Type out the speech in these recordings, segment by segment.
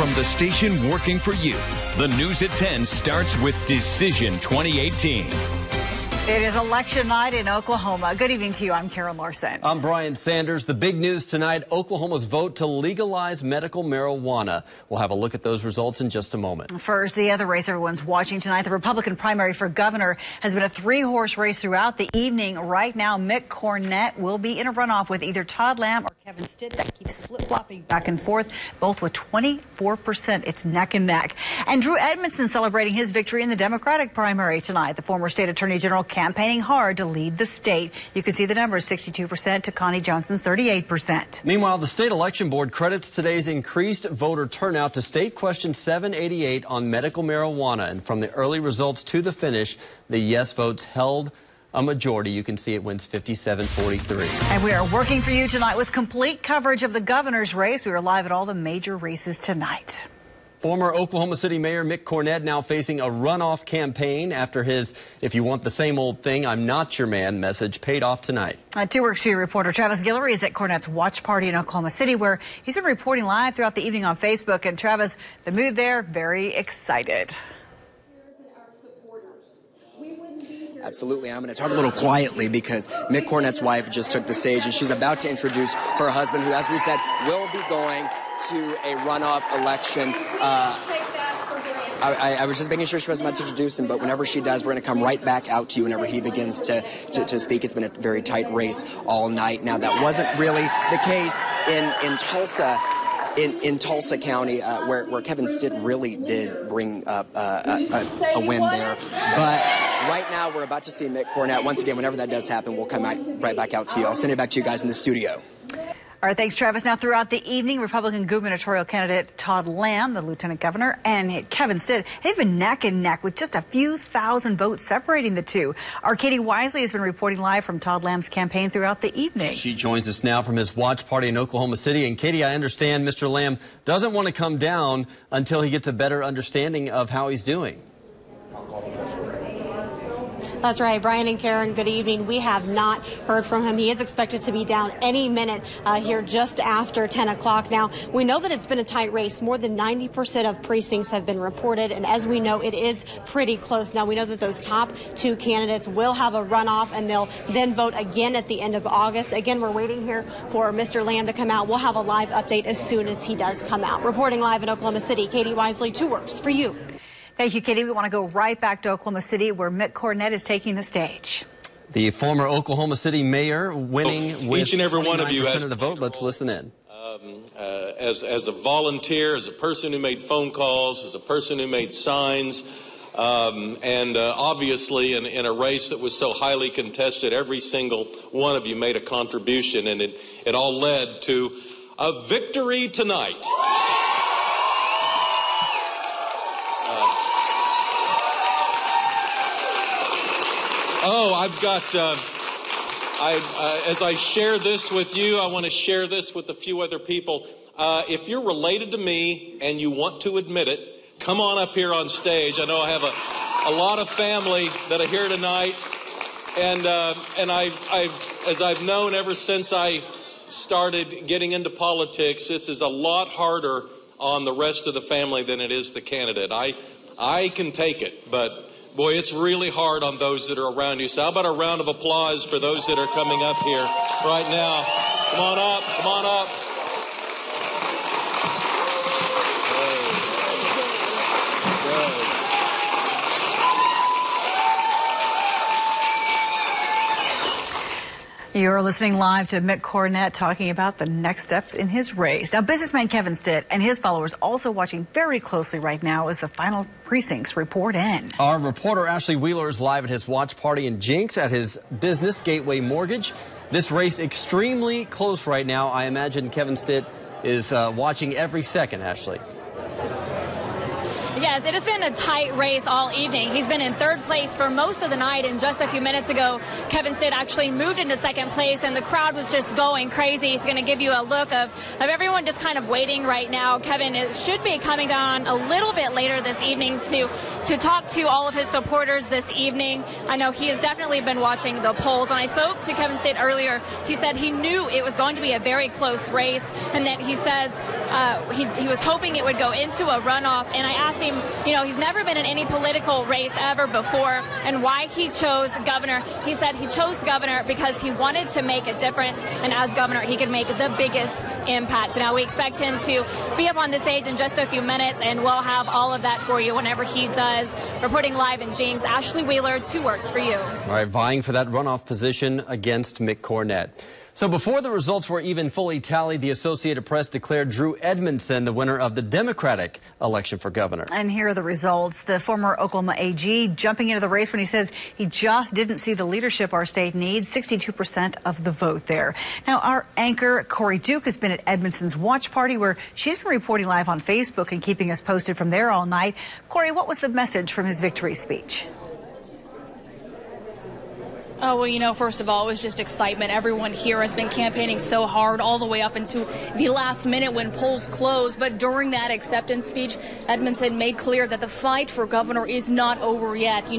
from the station working for you. The News at 10 starts with Decision 2018. It is election night in Oklahoma. Good evening to you. I'm Karen Larson. I'm Brian Sanders. The big news tonight, Oklahoma's vote to legalize medical marijuana. We'll have a look at those results in just a moment. First, the other race everyone's watching tonight, the Republican primary for governor, has been a three-horse race throughout the evening. Right now, Mick Cornett will be in a runoff with either Todd Lamb or Kevin Stitt. That keeps flip-flopping back and forth, both with 24%. It's neck and neck. And Drew Edmondson celebrating his victory in the Democratic primary tonight. The former state attorney general campaigning hard to lead the state. You can see the numbers, 62% to Connie Johnson's 38%. Meanwhile, the state election board credits today's increased voter turnout to state question 788 on medical marijuana. And from the early results to the finish, the yes votes held a majority. You can see it wins 57-43. And we are working for you tonight with complete coverage of the governor's race. We are live at all the major races tonight. Former Oklahoma City Mayor Mick Cornett now facing a runoff campaign after his "if you want the same old thing, I'm not your man" message paid off tonight. Two Works for You reporter Travis Guillory is at Cornett's watch party in Oklahoma City, where he's been reporting live throughout the evening on Facebook. And Travis, the mood there, very excited. Absolutely. I'm going to talk a little quietly because Mick Cornett's wife just took the stage and she's about to introduce her husband, who, as we said, will be going to a runoff election. I was just making sure she was about to introduce him, but whenever she does, we're going to come right back out to you whenever he begins to speak. It's been a very tight race all night. Now, that wasn't really the case in Tulsa. In Tulsa County, where Kevin Stitt really did bring up a win there. But right now, we're about to see Mick Cornett. Once again, whenever that does happen, we'll come right back out to you. I'll send it back to you guys in the studio. All right, thanks, Travis. Now, throughout the evening, Republican gubernatorial candidate Todd Lamb, the lieutenant governor, and Kevin Stitt, they've been neck and neck with just a few thousand votes separating the two. Our Katie Wisely has been reporting live from Todd Lamb's campaign throughout the evening. She joins us now from his watch party in Oklahoma City. And Katie, I understand Mr. Lamb doesn't want to come down until he gets a better understanding of how he's doing. That's right, Brian and Karen, good evening. We have not heard from him. He is expected to be down any minute here just after 10 o'clock. Now, we know that it's been a tight race. More than 90% of precincts have been reported, and as we know, it is pretty close. Now, we know that those top two candidates will have a runoff, and they'll then vote again at the end of August. Again, we're waiting here for Mr. Lamb to come out. We'll have a live update as soon as he does come out. Reporting live in Oklahoma City, Katie Wisely, Two Works for You. Thank you, Katie. We want to go right back to Oklahoma City, where Mick Cornett is taking the stage. The former Oklahoma City mayor winning with each and every one of you of the vote. Let's listen in. As a volunteer, as a person who made phone calls, as a person who made signs, and obviously in a race that was so highly contested, every single one of you made a contribution, and it all led to a victory tonight. I've got, as I share this with you, I want to share this with a few other people. If you're related to me and you want to admit it, come on up here on stage. I know I have a lot of family that are here tonight. And as I've known ever since I started getting into politics, this is a lot harder on the rest of the family than it is the candidate. I can take it, but boy, it's really hard on those that are around you. So how about a round of applause for those that are coming up here right now? Come on up, come on up. You're listening live to Mick Cornett talking about the next steps in his race. Now, businessman Kevin Stitt and his followers also watching very closely right now as the final precincts report in. Our reporter Ashley Wheeler is live at his watch party in Jinx at his business, Gateway Mortgage. This race extremely close right now. I imagine Kevin Stitt is watching every second, Ashley. Yes, it has been a tight race all evening. He's been in third place for most of the night, and just a few minutes ago, Kevin Stitt actually moved into second place, and the crowd was just going crazy. He's going to give you a look of everyone just kind of waiting right now. Kevin should be coming down a little bit later this evening to talk to all of his supporters this evening. I know he has definitely been watching the polls. When I spoke to Kevin Stitt earlier, he said he knew it was going to be a very close race, and that he says he was hoping it would go into a runoff. And I asked him, he's never been in any political race ever before, and why he chose governor. He said he chose governor because he wanted to make a difference, and as governor, he could make the biggest impact. Now, we expect him to be up on the stage in just a few minutes, and we'll have all of that for you whenever he does. Reporting live in James, Ashley Wheeler, 2 Works for You. All right, vying for that runoff position against Mick Cornett. So before the results were even fully tallied, the Associated Press declared Drew Edmondson the winner of the Democratic election for governor. And here are the results. The former Oklahoma AG jumping into the race when he says he just didn't see the leadership our state needs. 62% of the vote there. Now, our anchor, Corey Duke, has been at Edmondson's watch party where she's been reporting live on Facebook and keeping us posted from there all night. Corey, what was the message from his victory speech? Oh, well, first of all, it was just excitement. Everyone here has been campaigning so hard all the way up into the last minute when polls closed. But during that acceptance speech, Edmondson made clear that the fight for governor is not over yet.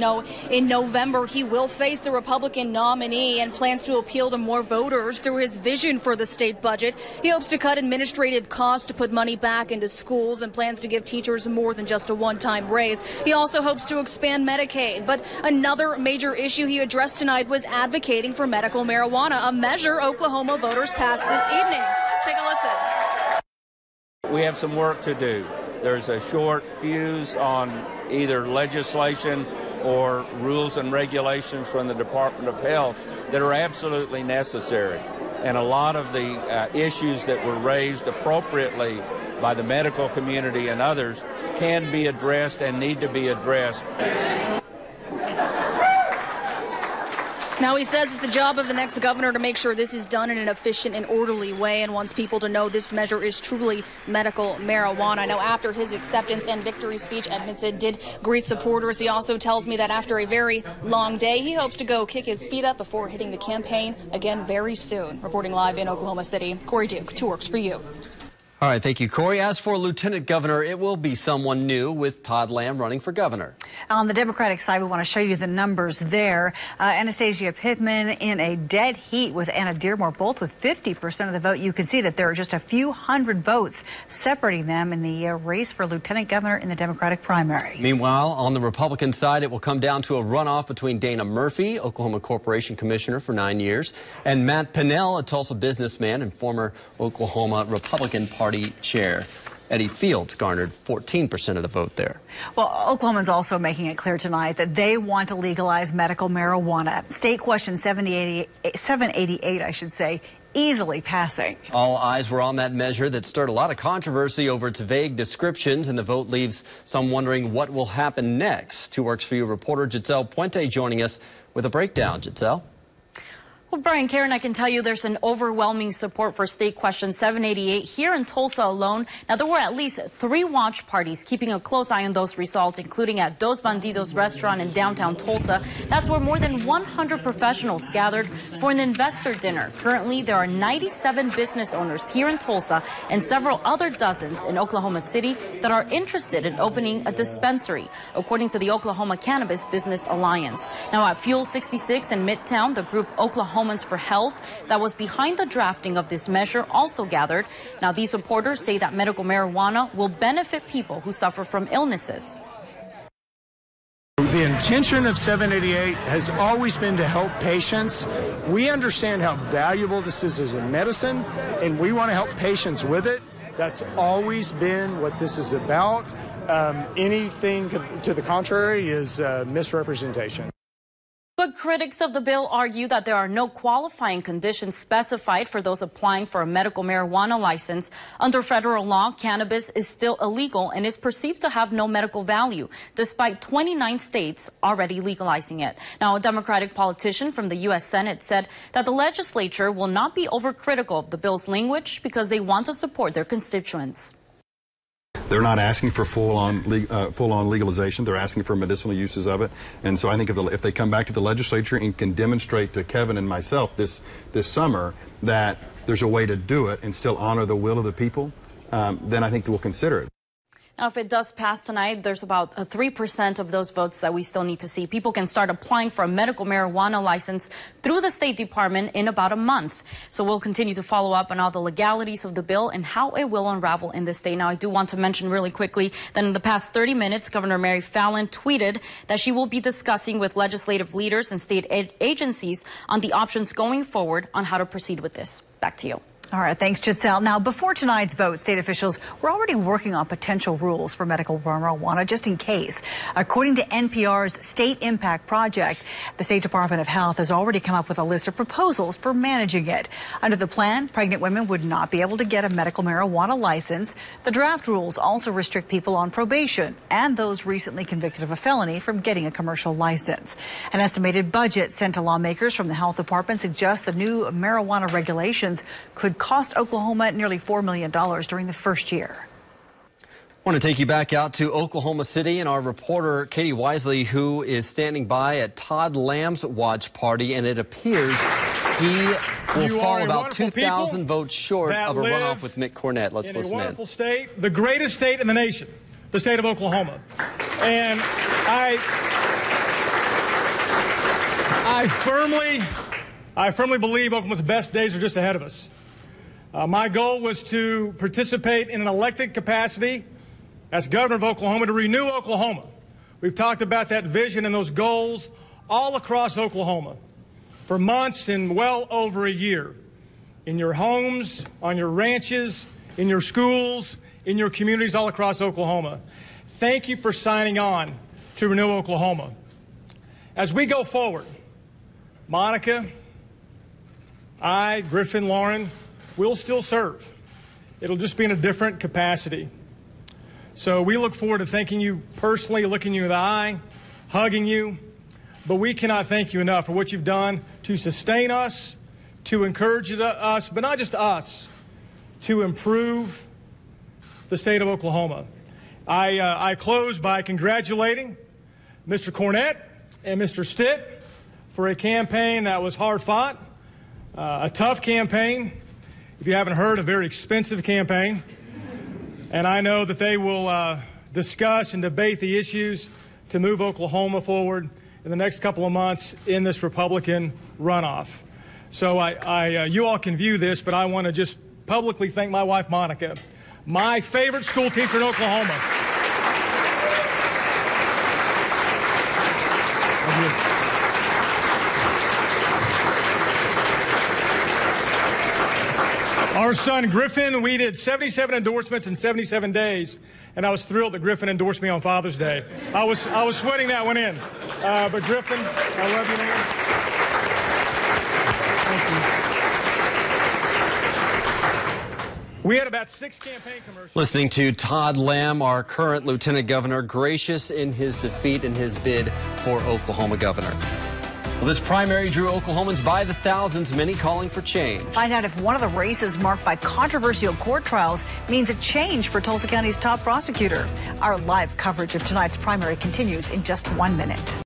In November, he will face the Republican nominee and plans to appeal to more voters through his vision for the state budget. He hopes to cut administrative costs to put money back into schools and plans to give teachers more than just a one-time raise. He also hopes to expand Medicaid. But another major issue he addressed tonight was advocating for medical marijuana, a measure Oklahoma voters passed this evening. Take a listen. We have some work to do. There's a short fuse on either legislation or rules and regulations from the Department of Health that are absolutely necessary. And a lot of the issues that were raised appropriately by the medical community and others can be addressed and need to be addressed. Now, he says it's the job of the next governor to make sure this is done in an efficient and orderly way and wants people to know this measure is truly medical marijuana. Now, after his acceptance and victory speech, Edmondson did greet supporters. He also tells me that after a very long day, he hopes to go kick his feet up before hitting the campaign again very soon. Reporting live in Oklahoma City, Corey Duke, 2 Works for You. All right, thank you, Corey. As for Lieutenant Governor, it will be someone new with Todd Lamb running for governor. On the Democratic side, we want to show you the numbers there. Anastasia Pittman in a dead heat with Anna Dearmore, both with 50% of the vote. You can see that there are just a few hundred votes separating them in the race for Lieutenant Governor in the Democratic primary. Meanwhile, on the Republican side, it will come down to a runoff between Dana Murphy, Oklahoma Corporation Commissioner for 9 years, and Matt Pinnell, a Tulsa businessman and former Oklahoma Republican Party chair. Eddie Fields garnered 14% of the vote there. Well, Oklahomans also making it clear tonight that they want to legalize medical marijuana. State question 788, I should say, easily passing. All eyes were on that measure that stirred a lot of controversy over its vague descriptions, and the vote leaves some wondering what will happen next. 2 Works for You reporter Giselle Puente joining us with a breakdown. Giselle? Well, Brian, Karen, I can tell you there's an overwhelming support for State Question 788 here in Tulsa alone. Now, there were at least 3 watch parties keeping a close eye on those results, including at Dos Bandidos restaurant in downtown Tulsa. That's where more than 100 professionals gathered for an investor dinner. Currently, there are 97 business owners here in Tulsa and several other dozens in Oklahoma City that are interested in opening a dispensary, according to the Oklahoma Cannabis Business Alliance. Now, at Fuel 66 in Midtown, the group Oklahomans for Health that was behind the drafting of this measure also gathered. Now, these supporters say that medical marijuana will benefit people who suffer from illnesses. The intention of 788 has always been to help patients. We understand how valuable this is as a medicine, and we want to help patients with it. That's always been what this is about. Anything to the contrary is misrepresentation. But critics of the bill argue that there are no qualifying conditions specified for those applying for a medical marijuana license. Under federal law, cannabis is still illegal and is perceived to have no medical value, despite 29 states already legalizing it. Now, a Democratic politician from the U.S. Senate said that the legislature will not be overcritical of the bill's language because they want to support their constituents. They're not asking for full-on legalization. They're asking for medicinal uses of it. And so I think if they come back to the legislature and can demonstrate to Kevin and myself this summer that there's a way to do it and still honor the will of the people, then I think we'll consider it. Now, if it does pass tonight, there's about 3% of those votes that we still need to see. People can start applying for a medical marijuana license through the State Department in about a month. So we'll continue to follow up on all the legalities of the bill and how it will unravel in the state. Now, I do want to mention really quickly that in the past 30 minutes, Governor Mary Fallin tweeted that she will be discussing with legislative leaders and state agencies on the options going forward on how to proceed with this. Back to you. All right, thanks, Giselle. Now, before tonight's vote, state officials were already working on potential rules for medical marijuana just in case. According to NPR's State Impact Project, the State Department of Health has already come up with a list of proposals for managing it. Under the plan, pregnant women would not be able to get a medical marijuana license. The draft rules also restrict people on probation and those recently convicted of a felony from getting a commercial license. An estimated budget sent to lawmakers from the health department suggests the new marijuana regulations could cost Oklahoma nearly $4 million during the first year. I want to take you back out to Oklahoma City and our reporter Katie Wisely, who is standing by at Todd Lamb's watch party, and it appears he will fall about 2,000 votes short of a runoff with Mick Cornett. Let's listen in. A wonderful state, the greatest state in the nation, the state of Oklahoma. And I firmly believe Oklahoma's best days are just ahead of us. My goal was to participate in an elected capacity as governor of Oklahoma to renew Oklahoma. We've talked about that vision and those goals all across Oklahoma for months and well over a year. In your homes, on your ranches, in your schools, in your communities all across Oklahoma. Thank you for signing on to Renew Oklahoma. As we go forward, Monica, I, Griffin, Lauren, we'll still serve. It'll just be in a different capacity. So we look forward to thanking you personally, looking you in the eye, hugging you. But we cannot thank you enough for what you've done to sustain us, to encourage us, but not just us, to improve the state of Oklahoma. I close by congratulating Mr. Cornett and Mr. Stitt for a campaign that was hard fought, a tough campaign. If you haven't heard, a very expensive campaign. And I know that they will discuss and debate the issues to move Oklahoma forward in the next couple of months in this Republican runoff. So you all can view this, but I want to just publicly thank my wife, Monica, my favorite school teacher in Oklahoma. Thank you. Our son Griffin, we did 77 endorsements in 77 days, and I was thrilled that Griffin endorsed me on Father's Day. I was sweating that one in. But Griffin, I love you, man. Thank you. We had about 6 campaign commercials. Listening to Todd Lamb, our current lieutenant governor, gracious in his defeat in his bid for Oklahoma governor. Well, this primary drew Oklahomans by the thousands, many calling for change. Find out if one of the races marked by controversial court trials means a change for Tulsa County's top prosecutor. Our live coverage of tonight's primary continues in just 1 minute.